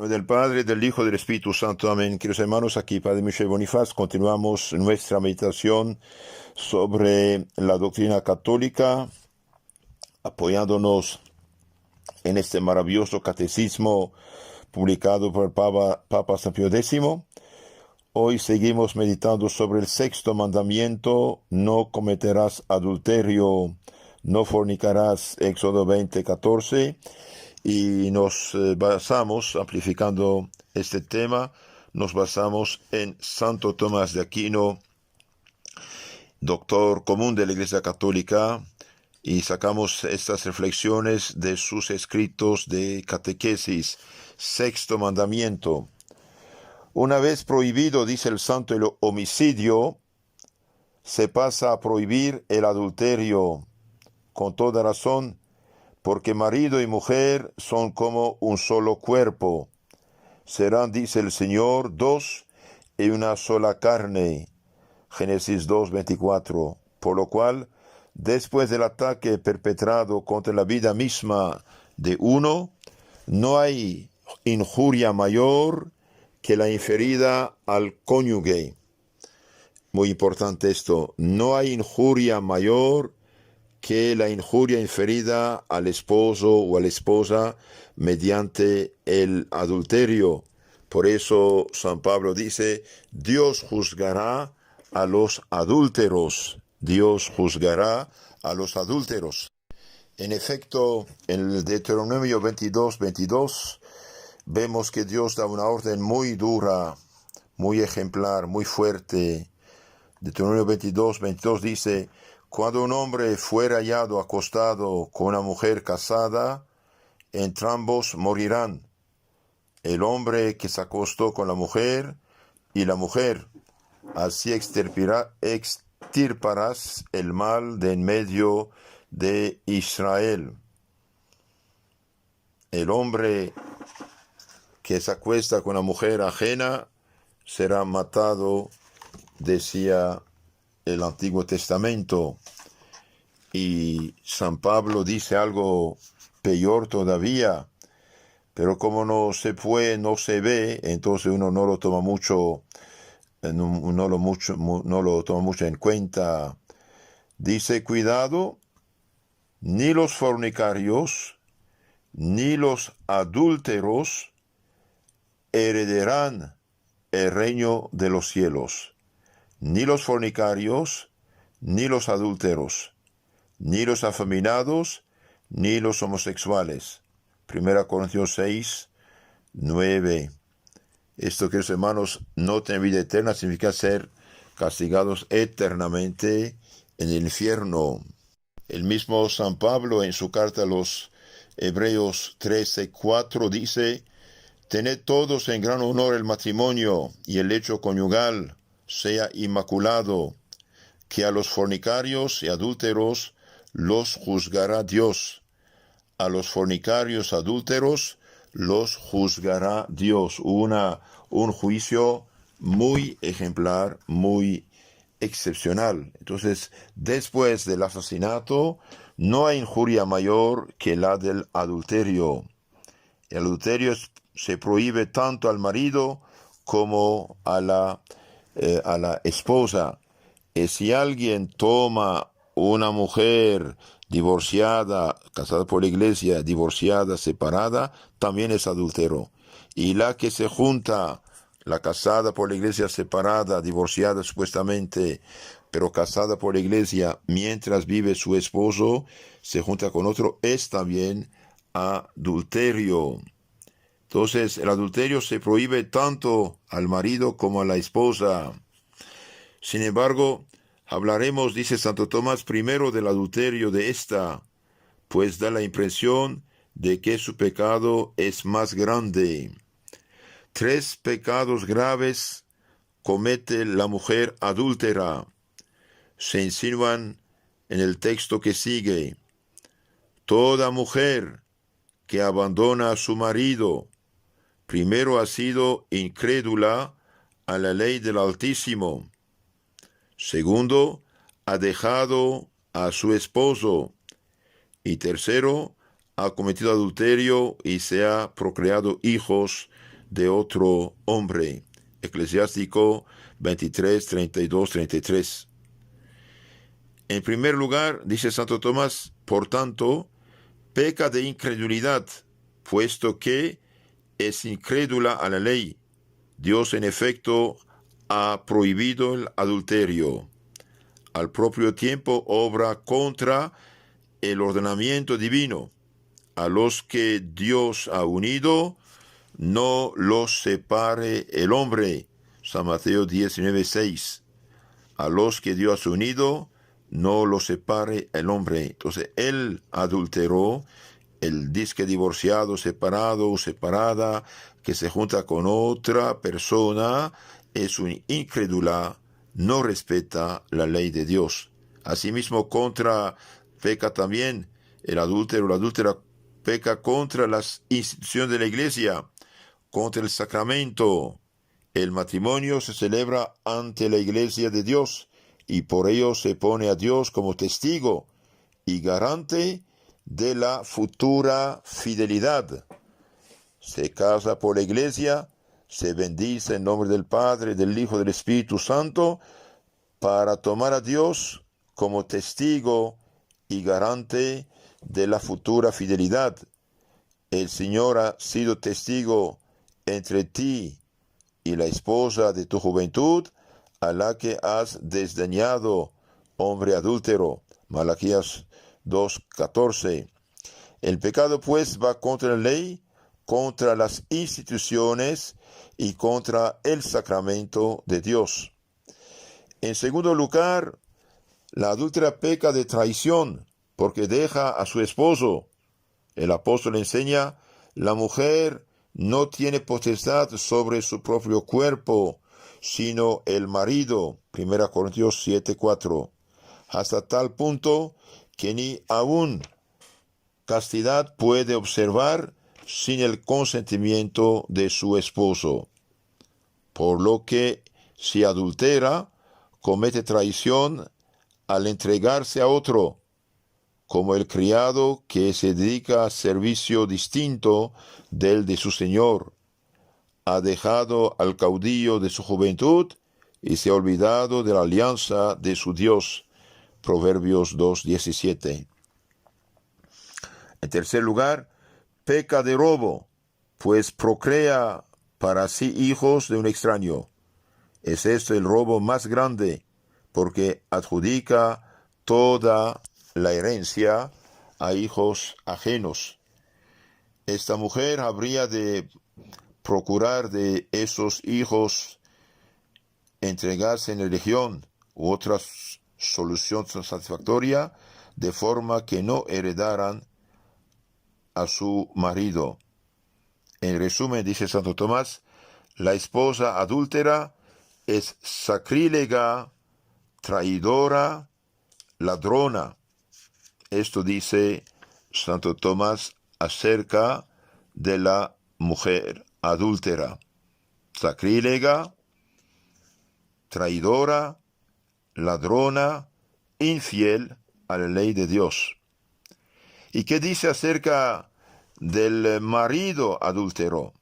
Del Padre, del Hijo, del Espíritu Santo. Amén. Queridos hermanos, aquí Padre Michel Bonifaz, continuamos nuestra meditación sobre la doctrina católica, apoyándonos en este maravilloso catecismo publicado por el Papa San Pío X. Hoy seguimos meditando sobre el sexto mandamiento: no cometerás adulterio, no fornicarás, Éxodo 20:14. Y nos basamos, amplificando este tema, nos basamos en Santo Tomás de Aquino, doctor común de la Iglesia Católica, y sacamos estas reflexiones de sus escritos de catequesis. Sexto mandamiento: una vez prohibido, dice el santo, el homicidio, se pasa a prohibir el adulterio, con toda razón, porque marido y mujer son como un solo cuerpo. Serán, dice el Señor, dos y una sola carne. Génesis 2:24. Por lo cual, después del ataque perpetrado contra la vida misma de uno, no hay injuria mayor que la inferida al cónyuge. Muy importante esto. No hay injuria mayor que la injuria inferida al esposo o a la esposa mediante el adulterio. Por eso San Pablo dice: Dios juzgará a los adúlteros. Dios juzgará a los adúlteros. En efecto, en el Deuteronomio 22:22 vemos que Dios da una orden muy dura, muy ejemplar, muy fuerte. Deuteronomio 22:22 dice: cuando un hombre fuera hallado acostado con una mujer casada, entrambos morirán, el hombre que se acostó con la mujer y la mujer. Así extirparás el mal de en medio de Israel. El hombre que se acuesta con una mujer ajena será matado, decía el Antiguo Testamento. Y San Pablo dice algo peor todavía, pero como no se ve, entonces uno no lo toma mucho, no lo toma mucho en cuenta. Dice: cuidado, ni los fornicarios ni los adúlteros heredarán el reino de los cielos. Ni los fornicarios ni los adúlteros, ni los afeminados, ni los homosexuales. 1 Corintios 6:9. Esto, queridos hermanos, no tener vida eterna significa ser castigados eternamente en el infierno. El mismo San Pablo, en su carta a los Hebreos 13:4, dice: tened todos en gran honor el matrimonio y el lecho conyugal sea inmaculado, que a los fornicarios y adúlteros los juzgará Dios. A los fornicarios adúlteros los juzgará Dios. Un juicio muy ejemplar, muy excepcional. Entonces, después del asesinato, no hay injuria mayor que la del adulterio. El adulterio se prohíbe tanto al marido como a la esposa. Y si alguien toma una mujer divorciada, casada por la iglesia, divorciada, separada, también es adúltero. Y la que se junta, la casada por la iglesia, separada, divorciada supuestamente, pero casada por la iglesia mientras vive su esposo, se junta con otro, es también adulterio. Entonces, el adulterio se prohíbe tanto al marido como a la esposa. Sin embargo, hablaremos, dice Santo Tomás, primero del adulterio de esta, pues da la impresión de que su pecado es más grande. 3 pecados graves comete la mujer adúltera. Se insinúan en el texto que sigue: toda mujer que abandona a su marido, primero ha sido incrédula a la ley del Altísimo. Segundo, ha dejado a su esposo. Y tercero, ha cometido adulterio y se ha procreado hijos de otro hombre. Eclesiástico 23, 32, 33. En primer lugar, dice Santo Tomás, por tanto, peca de incredulidad, puesto que es incrédula a la ley. Dios, en efecto, ha prohibido el adulterio. Al propio tiempo obra contra el ordenamiento divino. A los que Dios ha unido, no los separe el hombre. San Mateo 19:6. A los que Dios ha unido, no los separe el hombre. Entonces, él adulteró, el disque divorciado, separado o separada, que se junta con otra persona, es un incrédula, no respeta la ley de Dios. Asimismo, peca también el adúltero, la adúltera peca contra las instituciones de la iglesia, contra el sacramento. El matrimonio se celebra ante la iglesia de Dios y por ello se pone a Dios como testigo y garante de la futura fidelidad. Se casa por la iglesia, se bendice en nombre del Padre, del Hijo y del Espíritu Santo para tomar a Dios como testigo y garante de la futura fidelidad. El Señor ha sido testigo entre ti y la esposa de tu juventud, a la que has desdeñado, hombre adúltero. Malaquías 2:14. El pecado pues va contra la ley, contra las instituciones y contra el sacramento de Dios. En segundo lugar, la adúltera peca de traición porque deja a su esposo. El apóstol enseña, la mujer no tiene potestad sobre su propio cuerpo, sino el marido. 1 Corintios 7:4. Hasta tal punto que ni aún castidad puede observar sin el consentimiento de su esposo. Por lo que, si adultera, comete traición al entregarse a otro, como el criado que se dedica a servicio distinto del de su señor. Ha dejado al caudillo de su juventud y se ha olvidado de la alianza de su Dios. Proverbios 2:17. En tercer lugar, peca de robo, pues procrea para sí hijos de un extraño. Es este el robo más grande, porque adjudica toda la herencia a hijos ajenos. Esta mujer habría de procurar de esos hijos entregarse en religión u otra solución satisfactoria, de forma que no heredaran a su marido. En resumen, dice Santo Tomás, la esposa adúltera es sacrílega, traidora, ladrona. Esto dice Santo Tomás acerca de la mujer adúltera. Sacrílega, traidora, ladrona, infiel a la ley de Dios. ¿Y qué dice acerca del marido adúltero?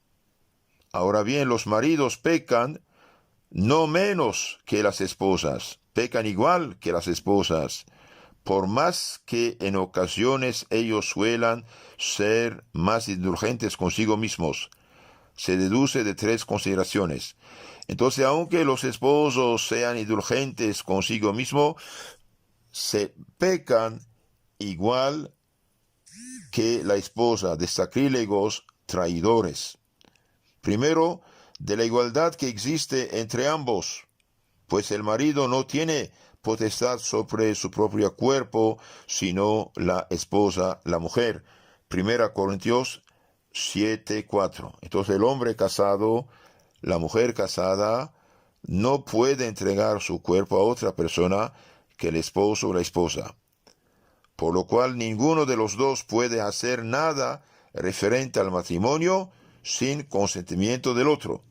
Ahora bien, los maridos pecan no menos que las esposas, pecan igual que las esposas, por más que en ocasiones ellos suelan ser más indulgentes consigo mismos. Se deduce de tres consideraciones. Entonces, aunque los esposos sean indulgentes consigo mismos, se pecan igual que la esposa, de sacrílegos traidores. Primero, de la igualdad que existe entre ambos, pues el marido no tiene potestad sobre su propio cuerpo, sino la esposa, la mujer. 1 Corintios 7:4. Entonces el hombre casado, la mujer casada, no puede entregar su cuerpo a otra persona que el esposo o la esposa. Por lo cual ninguno de los dos puede hacer nada referente al matrimonio sin consentimiento del otro.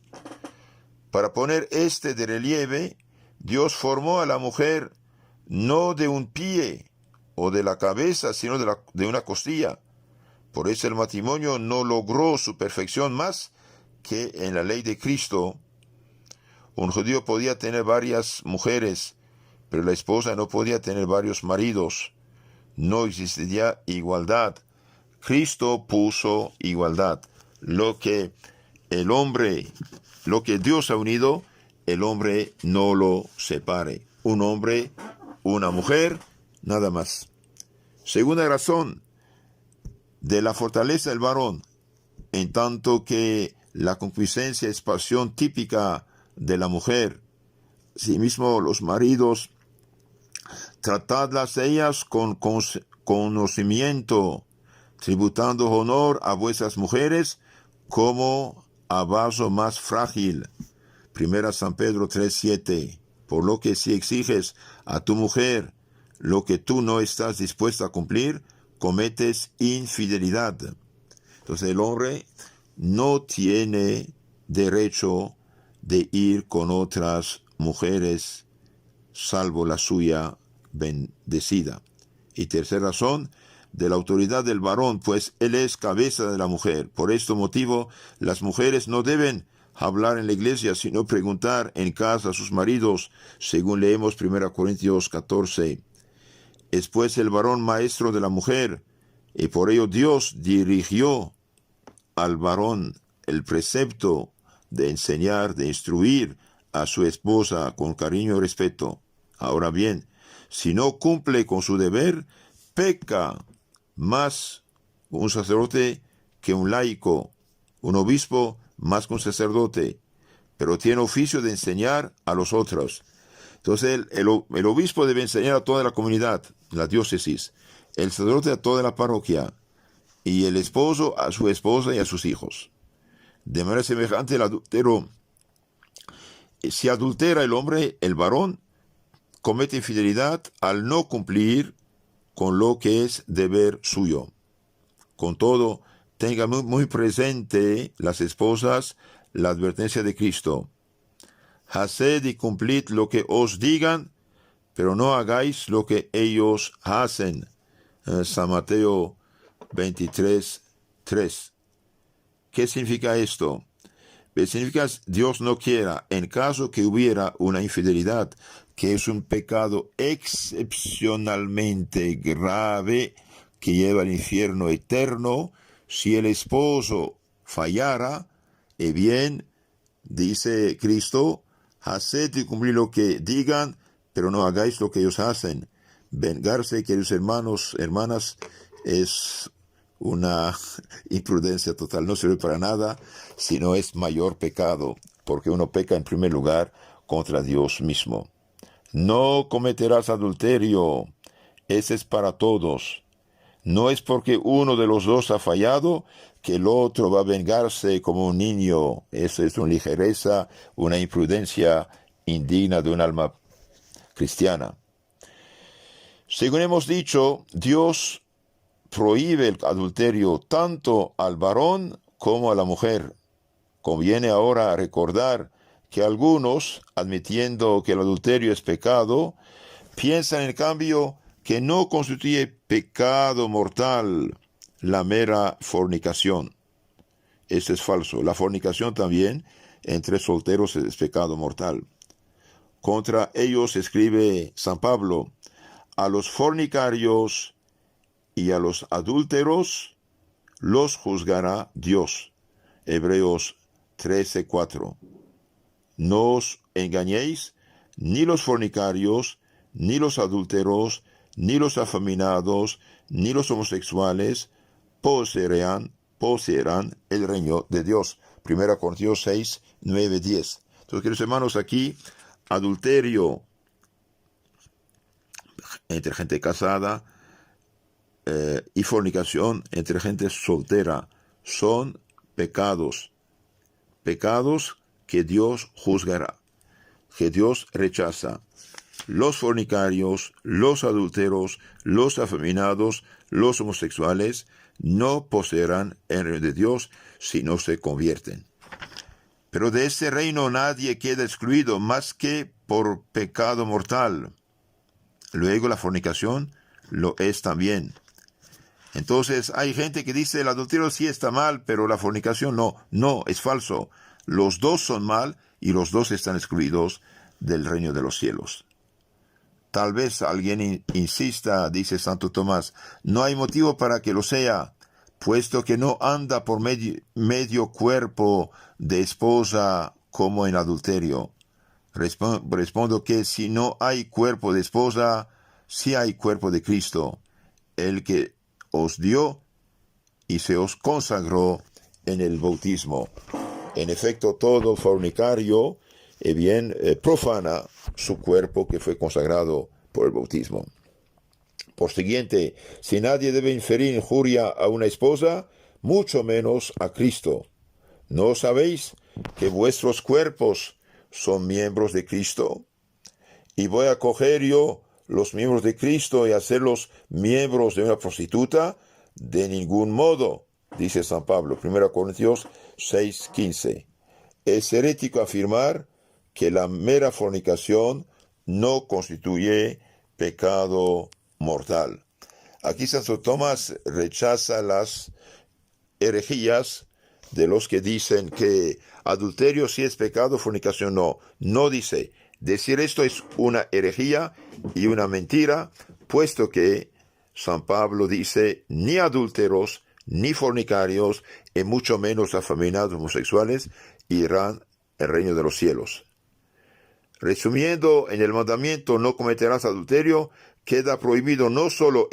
Para poner de relieve, Dios formó a la mujer no de un pie o de la cabeza, sino de una costilla. Por eso el matrimonio no logró su perfección más que en la ley de Cristo un judío podía tener varias mujeres, pero la esposa no podía tener varios maridos. No existiría igualdad. Cristo puso igualdad. Lo que Dios ha unido, el hombre no lo separe. Un hombre, una mujer, nada más. Segunda razón, de la fortaleza del varón, en tanto que la concupiscencia es pasión típica de la mujer. Asimismo, los maridos, tratadlas ellas con conocimiento, tributando honor a vuestras mujeres como a vaso más frágil. Primera San Pedro 3:7. Por lo que si exiges a tu mujer lo que tú no estás dispuesto a cumplir, cometes infidelidad. Entonces el hombre no tiene derecho de ir con otras mujeres, salvo la suya bendecida. Y tercera razón, de la autoridad del varón, pues él es cabeza de la mujer. Por este motivo, las mujeres no deben hablar en la iglesia, sino preguntar en casa a sus maridos, según leemos 1 Corintios 14. Es pues el varón maestro de la mujer, y por ello Dios dirigió al varón el precepto de enseñar, de instruir a su esposa con cariño y respeto. Ahora bien, si no cumple con su deber, peca más un sacerdote que un laico, un obispo más que un sacerdote, pero tiene oficio de enseñar a los otros. Entonces el obispo debe enseñar a toda la comunidad, la diócesis, el sacerdote a toda la parroquia, y el esposo a su esposa y a sus hijos. De manera semejante, el adúltero, si adultera el hombre, el varón, comete infidelidad al no cumplir con lo que es deber suyo. Con todo, tengan muy presente las esposas la advertencia de Cristo. Haced y cumplid lo que os digan, pero no hagáis lo que ellos hacen. San Mateo 23:3. ¿Qué significa esto? Significa Dios no quiera, en caso que hubiera una infidelidad, que es un pecado excepcionalmente grave que lleva al infierno eterno, si el esposo fallara, bien, dice Cristo, haced y cumplir lo que digan, pero no hagáis lo que ellos hacen. Vengarse, queridos hermanos, hermanas, es una imprudencia total, no sirve para nada, sino es mayor pecado, porque uno peca en primer lugar contra Dios mismo. No cometerás adulterio, ese es para todos. No es porque uno de los dos ha fallado que el otro va a vengarse como un niño. Eso es una ligereza, una imprudencia indigna de un alma cristiana. Según hemos dicho, Dios prohíbe el adulterio tanto al varón como a la mujer. Conviene ahora recordar que algunos, admitiendo que el adulterio es pecado, piensan en cambio que no constituye pecado mortal la mera fornicación. Esto es falso. La fornicación también entre solteros es pecado mortal. Contra ellos escribe San Pablo: a los fornicarios y a los adúlteros los juzgará Dios. Hebreos 13:4. No os engañéis, ni los fornicarios, ni los adúlteros, ni los afeminados, ni los homosexuales poseerán el reino de Dios. 1 Corintios 6, 9, 10. Entonces, queridos hermanos, aquí adulterio entre gente casada y fornicación entre gente soltera son pecados que Dios juzgará, que Dios rechaza. Los fornicarios, los adúlteros, los afeminados, los homosexuales no poseerán el reino de Dios si no se convierten. Pero de este reino nadie queda excluido más que por pecado mortal. Luego la fornicación lo es también. Entonces hay gente que dice el adulterio sí está mal, pero la fornicación no. No, es falso. Los dos son mal y los dos están excluidos del reino de los cielos. Tal vez alguien insista, dice Santo Tomás, no hay motivo para que lo sea, puesto que no anda por medio cuerpo de esposa como en adulterio. Respondo que si no hay cuerpo de esposa, sí hay cuerpo de Cristo, el que os dio y se os consagró en el bautismo. En efecto, todo fornicario profana su cuerpo que fue consagrado por el bautismo. Por siguiente, si nadie debe inferir injuria a una esposa, mucho menos a Cristo. ¿No sabéis que vuestros cuerpos son miembros de Cristo? ¿Y voy a coger yo los miembros de Cristo y hacerlos miembros de una prostituta? De ningún modo, dice San Pablo, 1 Corintios 6:15. Es herético afirmar que la mera fornicación no constituye pecado mortal. Aquí Santo Tomás rechaza las herejías de los que dicen que adulterio sí es pecado, fornicación no. No dice. Decir esto es una herejía y una mentira, puesto que San Pablo dice ni adúlteros, ni fornicarios, y mucho menos afeminados homosexuales, irán al reino de los cielos. Resumiendo, en el mandamiento no cometerás adulterio, queda prohibido no solo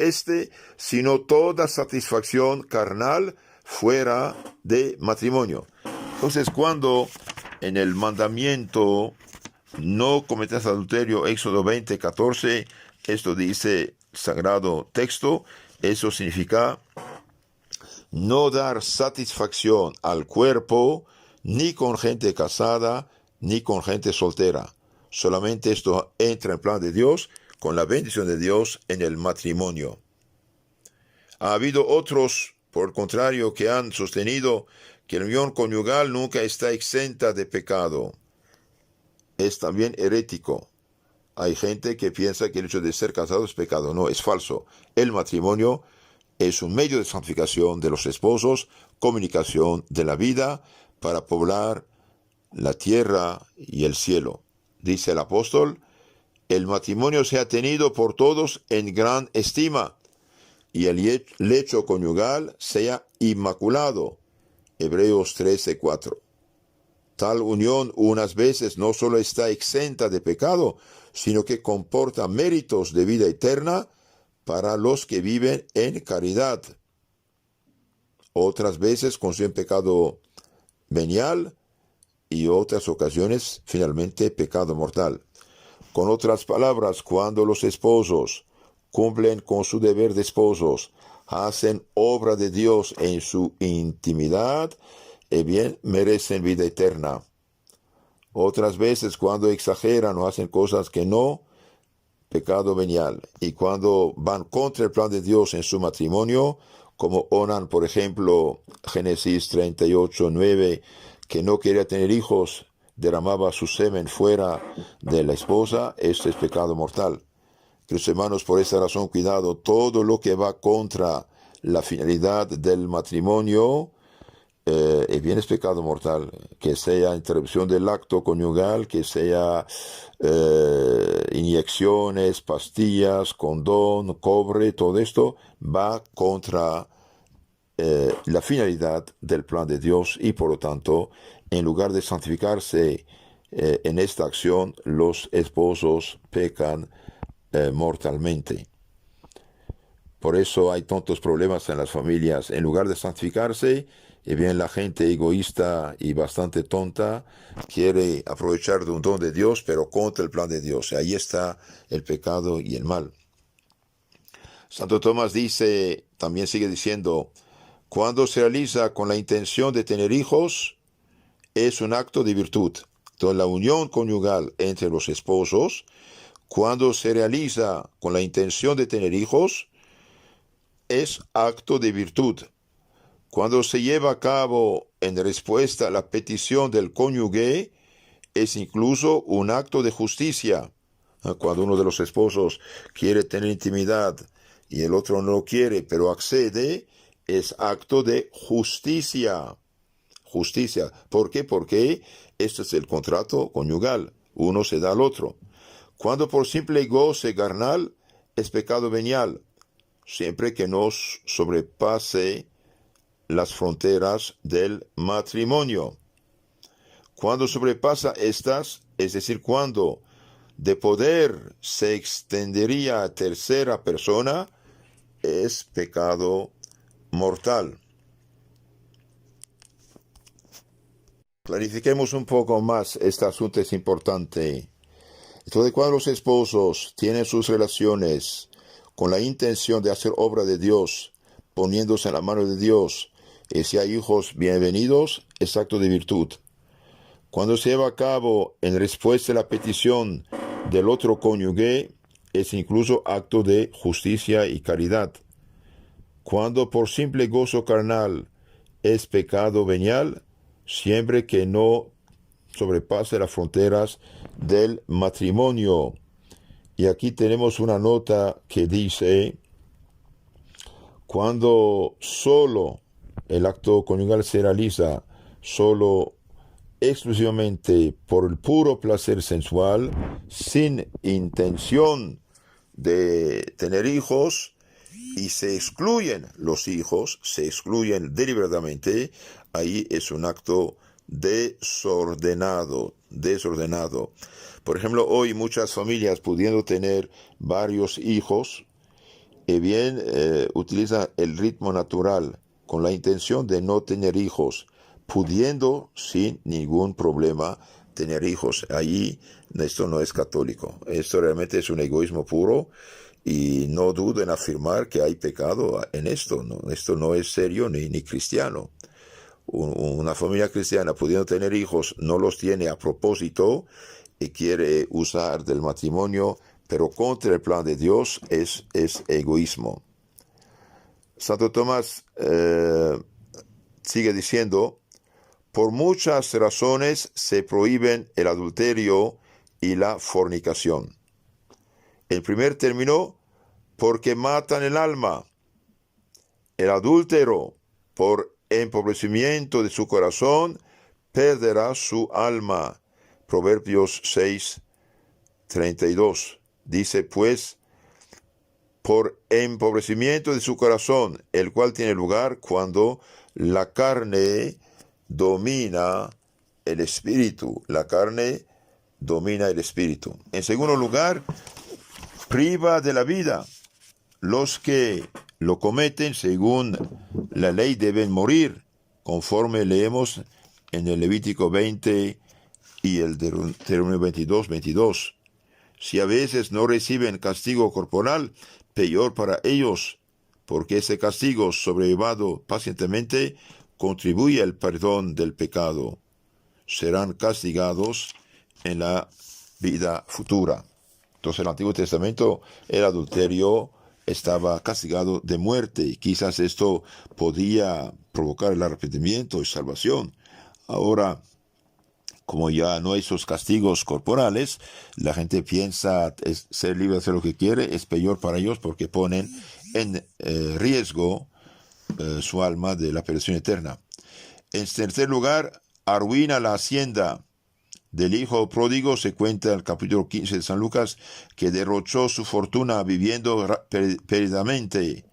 sino toda satisfacción carnal fuera de matrimonio. Entonces, cuando en el mandamiento no cometerás adulterio, Éxodo 20:14, esto dice sagrado texto, eso significa no dar satisfacción al cuerpo ni con gente casada ni con gente soltera. Solamente esto entra en plan de Dios, con la bendición de Dios en el matrimonio. Ha habido otros, por el contrario, que han sostenido que la unión conyugal nunca está exenta de pecado. Es también herético. Hay gente que piensa que el hecho de ser casado es pecado. No, es falso. El matrimonio es un medio de santificación de los esposos, comunicación de la vida para poblar la tierra y el cielo. Dice el apóstol, el matrimonio sea tenido por todos en gran estima y el lecho conyugal sea inmaculado. Hebreos 13:4. Tal unión unas veces no solo está exenta de pecado, sino que comporta méritos de vida eterna para los que viven en caridad. Otras veces constituyen pecado venial y otras ocasiones finalmente pecado mortal. Con otras palabras, cuando los esposos cumplen con su deber de esposos, hacen obra de Dios en su intimidad, merecen vida eterna. Otras veces, cuando exageran o hacen cosas que no, pecado venial. Y cuando van contra el plan de Dios en su matrimonio, como Onan, por ejemplo, Génesis 38:9, que no quería tener hijos, derramaba su semen fuera de la esposa, esto es pecado mortal. Queridos hermanos, por esa razón, cuidado, todo lo que va contra la finalidad del matrimonio, es pecado mortal, que sea interrupción del acto conyugal, que sea inyecciones, pastillas, condón, cobre, todo esto va contra la finalidad del plan de Dios y por lo tanto, en lugar de santificarse en esta acción, los esposos pecan mortalmente. Por eso hay tantos problemas en las familias. En lugar de santificarse, la gente egoísta y bastante tonta quiere aprovechar de un don de Dios, pero contra el plan de Dios. Ahí está el pecado y el mal. Santo Tomás dice, también sigue diciendo, cuando se realiza con la intención de tener hijos, es un acto de virtud. Entonces, la unión conyugal entre los esposos, cuando se realiza con la intención de tener hijos, es acto de virtud. Cuando se lleva a cabo en respuesta a la petición del cónyuge, es incluso un acto de justicia. Cuando uno de los esposos quiere tener intimidad y el otro no quiere, pero accede, es acto de justicia. Justicia. ¿Por qué? Porque este es el contrato conyugal. Uno se da al otro. Cuando por simple goce carnal es pecado venial, siempre que no sobrepase las fronteras del matrimonio. Cuando sobrepasa estas, es decir, cuando de poder se extendería a tercera persona, es pecado mortal. Clarifiquemos un poco más, este asunto es importante. Entonces, cuando los esposos tienen sus relaciones con la intención de hacer obra de Dios, poniéndose en la mano de Dios, y si hay hijos bienvenidos, es acto de virtud. Cuando se lleva a cabo en respuesta a la petición del otro cónyuge, es incluso acto de justicia y caridad. Cuando por simple gozo carnal es pecado venial, siempre que no sobrepase las fronteras del matrimonio. Y aquí tenemos una nota que dice, cuando solo el acto conyugal se realiza solo exclusivamente por el puro placer sensual, sin intención de tener hijos, y se excluyen los hijos, se excluyen deliberadamente, ahí es un acto desordenado. Por ejemplo, hoy muchas familias pudiendo tener varios hijos, utilizan el ritmo natural con la intención de no tener hijos, pudiendo sin ningún problema tener hijos. Ahí esto no es católico, esto realmente es un egoísmo puro. Y no dudo en afirmar que hay pecado en esto, ¿no? Esto no es serio ni cristiano. Una familia cristiana pudiendo tener hijos no los tiene a propósito y quiere usar del matrimonio, pero contra el plan de Dios es egoísmo. Santo Tomás sigue diciendo, por muchas razones se prohíben el adulterio y la fornicación. En primer término, porque matan el alma. El adúltero, por empobrecimiento de su corazón, perderá su alma. Proverbios 6:32. Dice pues, por empobrecimiento de su corazón, el cual tiene lugar cuando la carne domina el espíritu. La carne domina el espíritu. En segundo lugar, priva de la vida. Los que lo cometen según la ley deben morir, conforme leemos en el Levítico 20 y el Deuteronomio 22. Si a veces no reciben castigo corporal, peor para ellos, porque ese castigo sobrellevado pacientemente contribuye al perdón del pecado. Serán castigados en la vida futura. Entonces, en el Antiguo Testamento, el adulterio estaba castigado de muerte. Quizás esto podía provocar el arrepentimiento y salvación. Ahora, como ya no hay esos castigos corporales, la gente piensa ser libre de hacer lo que quiere, es peor para ellos porque ponen en riesgo su alma de la perdición eterna. En tercer lugar, arruina la hacienda. Del hijo pródigo se cuenta en el capítulo 15 de San Lucas que derrochó su fortuna viviendo perdidamente.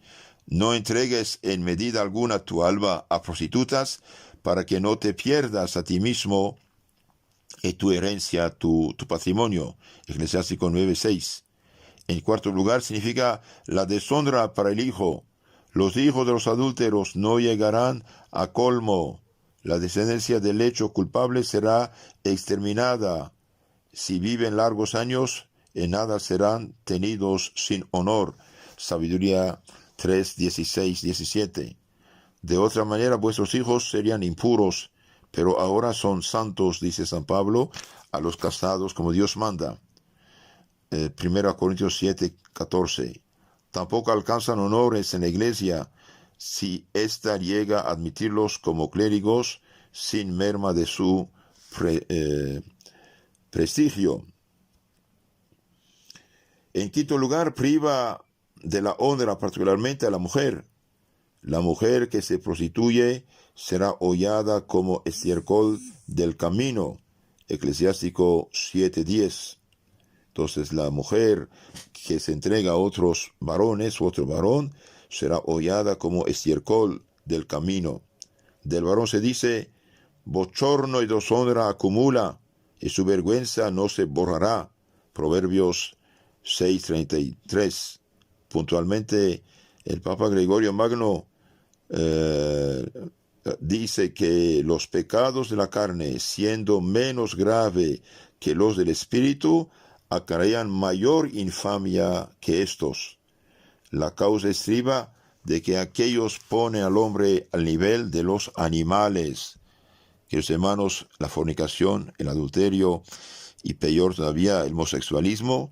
No entregues en medida alguna tu alma a prostitutas para que no te pierdas a ti mismo y tu herencia, tu patrimonio. Eclesiástico 9:6. En cuarto lugar, significa la deshonra para el hijo. Los hijos de los adúlteros no llegarán a colmo. La descendencia del hecho culpable será exterminada. Si viven largos años, en nada serán tenidos sin honor. Sabiduría 3:16-17. De otra manera, vuestros hijos serían impuros, pero ahora son santos, dice San Pablo, a los casados como Dios manda. 1 Corintios 7:14. Tampoco alcanzan honores en la iglesia si ésta llega a admitirlos como clérigos sin merma de su prestigio. En quinto lugar, priva de la honra particularmente a la mujer. La mujer que se prostituye será hollada como estiércol del camino. Eclesiástico 7:10. Entonces la mujer que se entrega a otros varones, otro varón, será hollada como estiércol del camino. Del varón se dice, bochorno y deshonra acumula, y su vergüenza no se borrará. Proverbios 6:33. Puntualmente, el Papa Gregorio Magno dice que los pecados de la carne, siendo menos grave que los del espíritu, acarrean mayor infamia que estos. La causa estriba de que aquellos ponen al hombre al nivel de los animales. Queridos hermanos, la fornicación, el adulterio y peor todavía el homosexualismo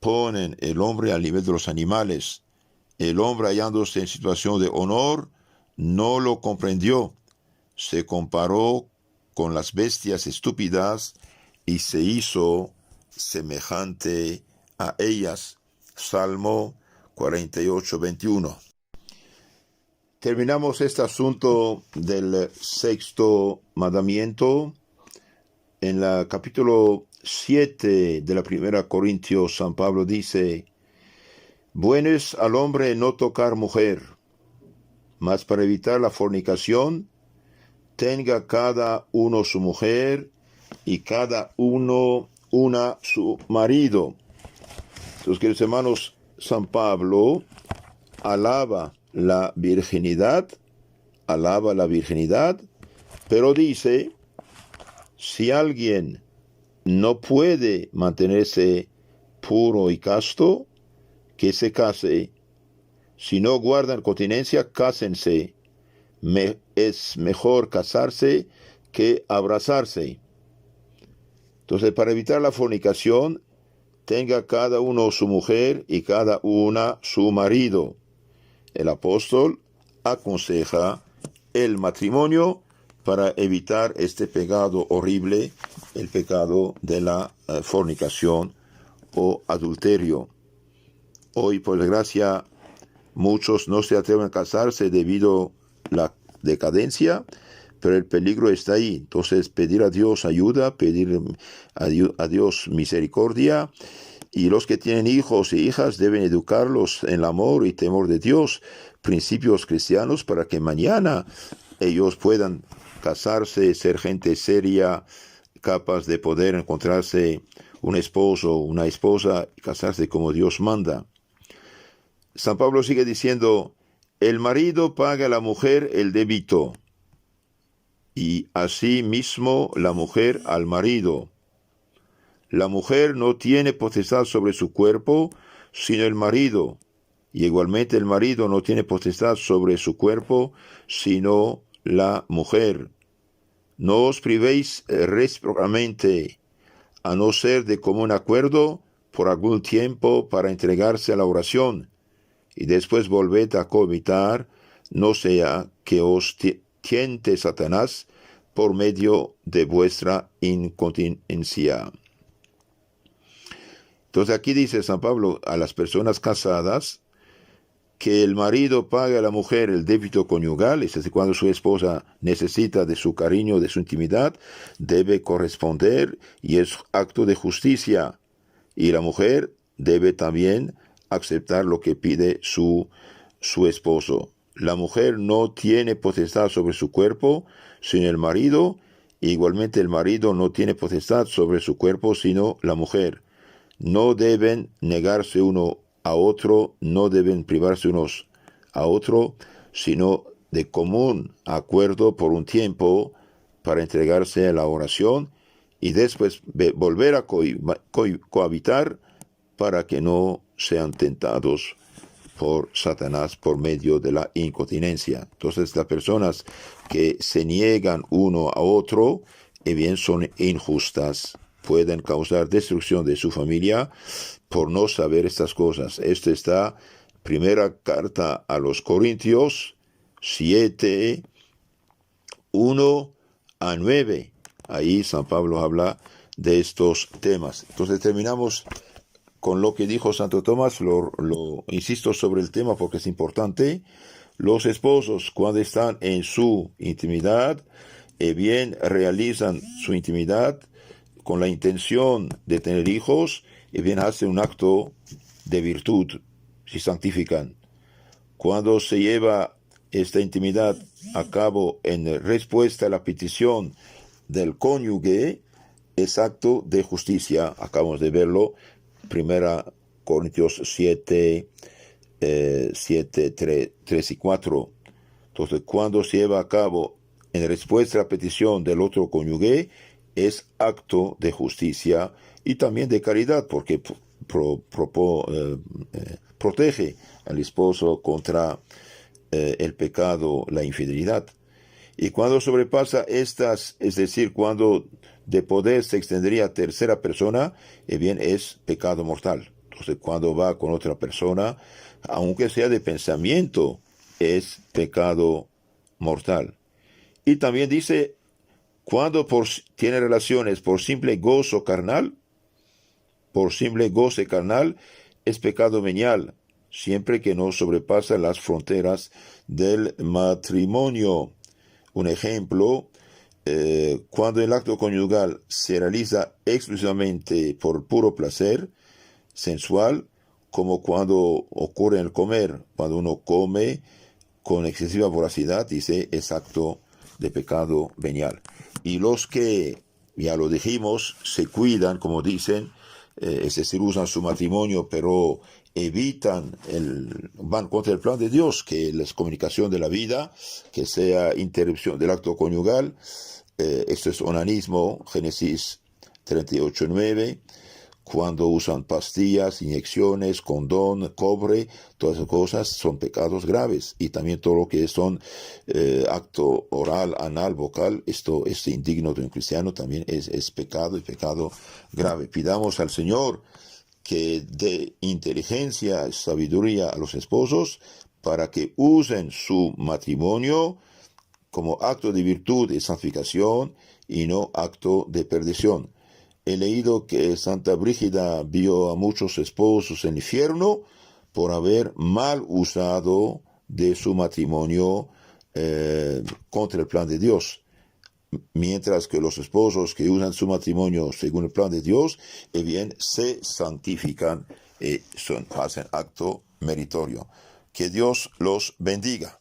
ponen el hombre al nivel de los animales. El hombre, hallándose en situación de honor, no lo comprendió. Se comparó con las bestias estúpidas y se hizo semejante a ellas. Salmo 48:21. Terminamos este asunto del sexto mandamiento. En el capítulo 7 de la primera Corintios, San Pablo dice, bueno es al hombre no tocar mujer, mas para evitar la fornicación, tenga cada uno su mujer y cada uno una su marido. Entonces, queridos hermanos, San Pablo alaba la virginidad, pero dice, si alguien no puede mantenerse puro y casto, que se case. Si no guardan continencia, cásense. Es mejor casarse que abrazarse. Entonces, para evitar la fornicación, tenga cada uno su mujer y cada una su marido. El apóstol aconseja el matrimonio para evitar este pecado horrible, el pecado de la fornicación o adulterio. Hoy, por desgracia, muchos no se atreven a casarse debido a la decadencia, pero el peligro está ahí. Entonces, pedir a Dios ayuda, pedir a Dios misericordia, y los que tienen hijos e hijas deben educarlos en el amor y temor de Dios, principios cristianos, para que mañana ellos puedan casarse, ser gente seria, capaz de poder encontrarse un esposo, una esposa, y casarse como Dios manda. San Pablo sigue diciendo, el marido paga a la mujer el débito, y así mismo la mujer al marido. La mujer no tiene potestad sobre su cuerpo, sino el marido, y igualmente el marido no tiene potestad sobre su cuerpo, sino la mujer. No os privéis recíprocamente, a no ser de común acuerdo, por algún tiempo para entregarse a la oración, y después volved a cohabitar, no sea que os tiente Satanás por medio de vuestra incontinencia. Entonces aquí dice San Pablo a las personas casadas que el marido pague a la mujer el débito conyugal, es decir, cuando su esposa necesita de su cariño, de su intimidad, debe corresponder y es acto de justicia. Y la mujer debe también aceptar lo que pide su esposo. La mujer no tiene potestad sobre su cuerpo, sino el marido. Igualmente el marido no tiene potestad sobre su cuerpo, sino la mujer. No deben negarse uno a otro, no deben privarse unos a otro, sino de común acuerdo por un tiempo para entregarse a la oración y después volver a cohabitar para que no sean tentados por Satanás por medio de la incontinencia. Entonces las personas que se niegan uno a otro, bien son injustas, pueden causar destrucción de su familia por no saber estas cosas. Esto está primera carta a los Corintios 7, 1 a 9. Ahí San Pablo habla de estos temas. Entonces terminamos con lo que dijo Santo Tomás, lo insisto sobre el tema porque es importante. Los esposos, cuando están en su intimidad, bien realizan su intimidad con la intención de tener hijos, bien hacen un acto de virtud, se santifican. Cuando se lleva esta intimidad a cabo en respuesta a la petición del cónyuge, es acto de justicia. Acabamos de verlo, 1 Corintios 7, 3 y 4. Entonces, cuando se lleva a cabo en respuesta a la petición del otro cónyuge, es acto de justicia y también de caridad, porque protege al esposo contra el pecado, la infidelidad. Y cuando sobrepasa estas, es decir, cuando de poder se extendería a tercera persona, bien es pecado mortal. Entonces, cuando va con otra persona, aunque sea de pensamiento, es pecado mortal. Y también dice, cuando tiene relaciones por simple gozo carnal, es pecado venial, siempre que no sobrepasa las fronteras del matrimonio. Un ejemplo, cuando el acto conyugal se realiza exclusivamente por puro placer sensual, como cuando ocurre en el comer, cuando uno come con excesiva voracidad, dice, es acto de pecado venial. Y los que, ya lo dijimos, se cuidan, como dicen, es decir, usan su matrimonio, pero van contra el plan de Dios, que es comunicación de la vida, que sea interrupción del acto conyugal. Esto es onanismo, Génesis 38:9. Cuando usan pastillas, inyecciones, condón, cobre, todas esas cosas son pecados graves. Y también todo lo que son acto oral, anal, vocal, esto es indigno de un cristiano, también es pecado y pecado grave. Pidamos al Señor que dé inteligencia y sabiduría a los esposos para que usen su matrimonio como acto de virtud y santificación y no acto de perdición. He leído que Santa Brígida vio a muchos esposos en el infierno por haber mal usado de su matrimonio contra el plan de Dios. Mientras que los esposos que usan su matrimonio según el plan de Dios, bien se santifican y hacen acto meritorio. Que Dios los bendiga.